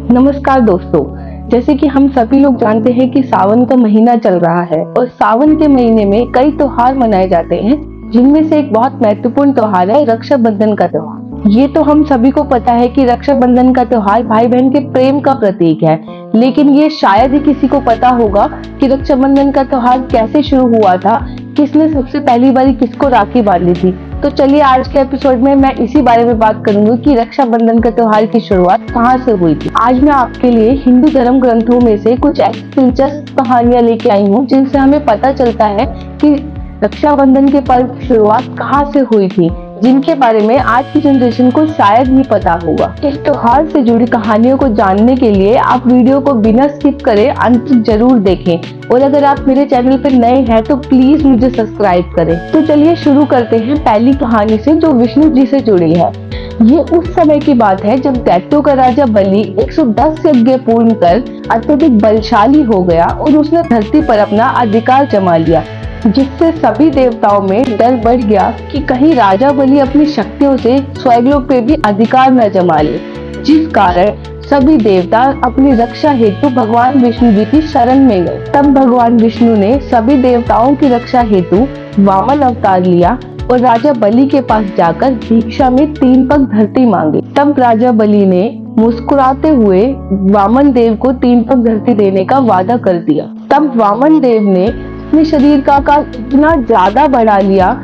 नमस्कार दोस्तों। जैसे कि हम सभी लोग जानते हैं कि सावन का महीना चल रहा है और सावन के महीने में कई त्योहार मनाए जाते हैं, जिनमें से एक बहुत महत्वपूर्ण त्योहार है रक्षाबंधन का त्योहार। ये तो हम सभी को पता है कि रक्षाबंधन का त्योहार भाई बहन के प्रेम का प्रतीक है, लेकिन ये शायद ही किसी को पता होगा कि रक्षाबंधन का त्योहार कैसे शुरू हुआ था, किसने सबसे पहली बार किसको राखी बांधी थी। तो चलिए आज के एपिसोड में मैं इसी बारे में बात करूंगी कि रक्षाबंधन के त्योहार की शुरुआत कहाँ से हुई थी। आज मैं आपके लिए हिंदू धर्म ग्रंथों में से कुछ ऐसी दिलचस्प कहानियां लेके आई हूँ जिनसे हमें पता चलता है कि रक्षाबंधन के पर्व की शुरुआत कहाँ से हुई थी, जिनके बारे में आज की जनरेशन को शायद ही पता होगा। इस त्योहार से जुड़ी कहानियों को जानने के लिए आप वीडियो को बिना स्किप करे अंत तक जरूर देखें और अगर आप मेरे चैनल पर नए हैं तो प्लीज मुझे सब्सक्राइब करें। तो चलिए शुरू करते हैं पहली कहानी से, जो विष्णु जी से जुड़ी है। ये उस समय की बात है जब दैत्यों का राजा बलि 110 यज्ञ पूर्ण कर अत्यधिक बलशाली हो गया और उसने धरती पर अपना अधिकार जमा लिया, जिससे सभी देवताओं में डर बढ़ गया कि कहीं राजा बलि अपनी शक्तियों से स्वर्गलोक पे भी अधिकार न जमा ले, जिस कारण सभी देवता अपनी रक्षा हेतु भगवान विष्णु जी की शरण में गए। तब भगवान विष्णु ने सभी देवताओं की रक्षा हेतु वामन अवतार लिया और राजा बलि के पास जाकर भिक्षा में 3 पग धरती मांगी। तब राजा बलि ने मुस्कुराते हुए वामन देव को 3 पग धरती देने का वादा कर दिया। तब वामन देव ने अपने शरीर का आकार इतना ज्यादा बढ़ा लिया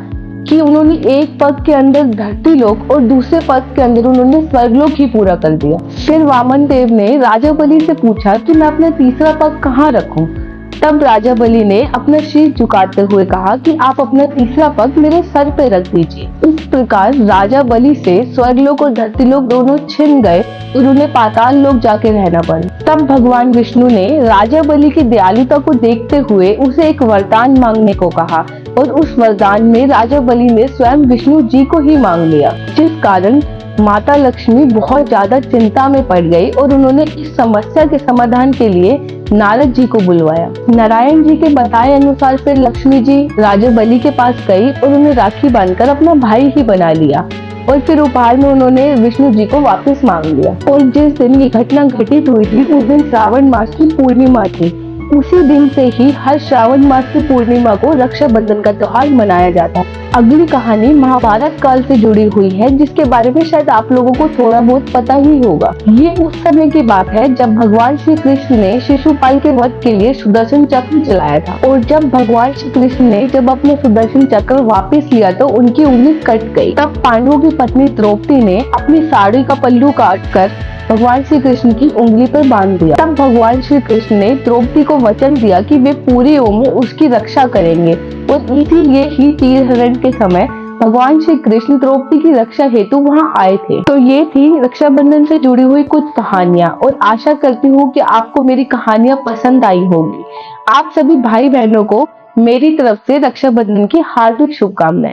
कि उन्होंने एक पग के अंदर धरती लोक और दूसरे पग के अंदर उन्होंने स्वर्गलोक ही पूरा कर दिया। फिर वामन देव ने राजा बलि से पूछा कि मैं अपना तीसरा पग कहाँ रखूं। तब राजा बलि ने अपना शीश झुकाते हुए कहा कि आप अपना तीसरा पग मेरे सर पे रख दीजिए। इस प्रकार राजा बलि से स्वर्गलोक और धरती लोक दोनों छिन गए और उन्हें पाताल लोक जाके रहना पड़ा। तब भगवान विष्णु ने राजा बलि की दयालुता को देखते हुए उसे एक वरदान मांगने को कहा और उस वरदान में राजा बलि ने स्वयं विष्णु जी को ही मांग लिया, जिस कारण माता लक्ष्मी बहुत ज्यादा चिंता में पड़ गई और उन्होंने इस समस्या के समाधान के लिए नारद जी को बुलवाया। नारायण जी के बताए अनुसार फिर लक्ष्मी जी राजा बलि के पास गई और उन्हें राखी बांधकर अपना भाई ही बना लिया और फिर उपहार में उन्होंने विष्णु जी को वापस मांग लिया। और जिस दिन ये घटना घटित हुई थी उस दिन श्रावण मास की पूर्णिमा थी। उसी दिन से ही हर श्रावण मास की पूर्णिमा को रक्षाबंधन का त्योहार मनाया जाता है। अगली कहानी महाभारत काल से जुड़ी हुई है, जिसके बारे में शायद आप लोगों को थोड़ा बहुत पता ही होगा। ये उस समय की बात है जब भगवान श्री कृष्ण ने शिशुपाल के वध के लिए सुदर्शन चक्र चलाया था और जब भगवान श्री कृष्ण ने अपना सुदर्शन चक्र वापस लिया तो उनकी उंगली कट गई। तब पांडवों की पत्नी द्रौपदी ने अपनी साड़ी का पल्लू काट कर भगवान श्री कृष्ण की उंगली पर बांध दिया। तब भगवान श्री कृष्ण ने द्रौपदी को वचन दिया कि वे पूरी उम्र उसकी रक्षा करेंगे और इसीलिए ही तीर हरण के समय भगवान श्री कृष्ण द्रौपदी की रक्षा हेतु वहां आए थे। तो ये थी रक्षाबंधन से जुड़ी हुई कुछ कहानियां और आशा करती हूँ कि आपको मेरी कहानियां पसंद आई होगी। आप सभी भाई बहनों को मेरी तरफ से रक्षाबंधन की हार्दिक शुभकामनाएं।